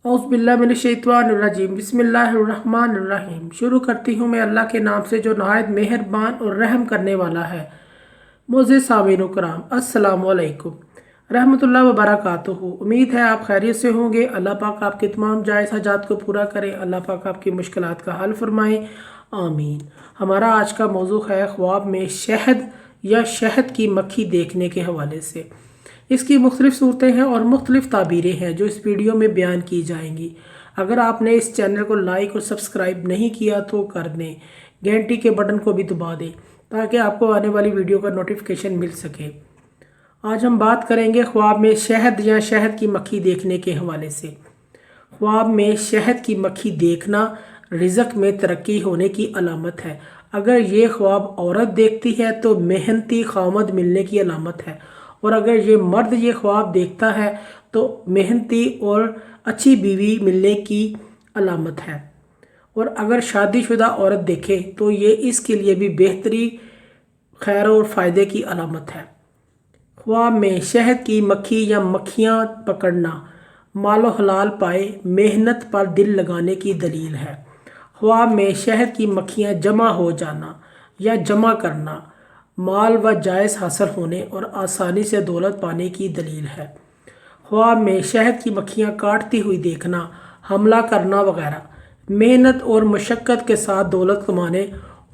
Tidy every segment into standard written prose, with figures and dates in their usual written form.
औज़ुबिल्लाहिमिनश्शैतानिर्रजीम बिस्मिल्लाहिर्रहमानिर्रहीम। शुरू करती हूँ मैं अल्लाह के नाम से जो नहायत मेहरबान और रहम करने वाला है। मोअज़्ज़िज़ सामीन कराम, अस्सलामु अलैकुम रहमतुल्लाहि व बरकातुहू। उम्मीद है आप खैरियत से होंगे। अल्लाह पाक आपके तमाम जायज़ हाजात को पूरा करें। अल्लाह पाक आपकी मुश्किलात का हल फरमाएँ, आमीन। हमारा आज का मौजू है ख्वाब में शहद या शहद की मक्खी देखने के हवाले से। इसकी मुख्तलिफ़ सूरतें हैं और मुख्तलिफ़ ताबीरें हैं जो इस वीडियो में बयान की जाएंगी। अगर आपने इस चैनल को लाइक और सब्सक्राइब नहीं किया तो कर दें, घंटी के बटन को भी दबा दें ताकि आपको आने वाली वीडियो का नोटिफिकेशन मिल सके। आज हम बात करेंगे ख्वाब में शहद या शहद की मक्खी देखने के हवाले से। ख्वाब में शहद की मक्खी देखना रिज़्क़ में तरक्की होने की अलामत है। अगर ये ख्वाब औरत देखती है तो मेहनती खामद मिलने की अलामत है, और अगर ये मर्द ये ख्वाब देखता है तो मेहनती और अच्छी बीवी मिलने की अलामत है। और अगर शादीशुदा औरत देखे तो ये इसके लिए भी बेहतरी, खैर और फ़ायदे की अलामत है। ख्वाब में शहद की मक्खी या मक्खियाँ पकड़ना मालो हलाल पाए, मेहनत पर दिल लगाने की दलील है। ख्वाब में शहद की मक्खियाँ जमा हो जाना या जमा करना माल व जायज़ हासिल होने और आसानी से दौलत पाने की दलील है। ख्वाब में शहद की मक्खियाँ काटती हुई देखना, हमला करना वगैरह मेहनत और मशक्क़त के साथ दौलत कमाने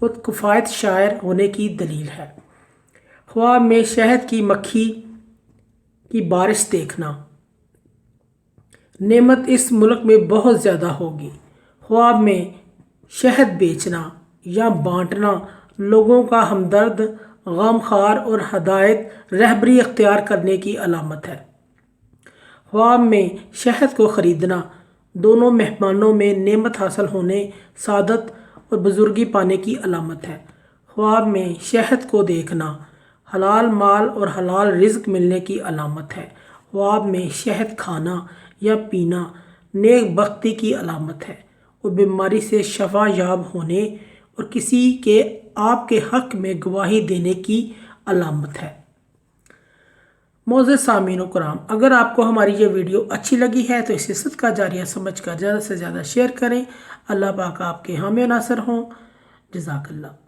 और किफ़ायत शायर होने की दलील है। ख्वाब में शहद की मक्खी की बारिश देखना, नेमत इस मुल्क में बहुत ज़्यादा होगी। ख्वाब में शहद बेचना या बांटना लोगों का हमदर्द, गमखार और हदायत रहबरी अख्तियार करने की अलामत है। ख्वाब में शहद को ख़रीदना दोनों मेहमानों में नेमत हासिल होने, सादत और बुजुर्गी पाने की अलामत है। ख्वाब में शहद को देखना हलाल माल और हलाल रिज़्क़ मिलने की अलामत है। ख्वाब में शहद खाना या पीना नेक बख्ती की अलामत है और बीमारी से शफा याब होने और किसी के आपके हक़ में गवाही देने की अलामत है। मोअज़्ज़िज़ सामीन कराम, अगर आपको हमारी ये वीडियो अच्छी लगी है तो इसे सदका जारिया समझकर ज़्यादा से ज़्यादा शेयर करें। अल्लाह पाक आपके हामी नासर हों। जज़ाकल्लाह।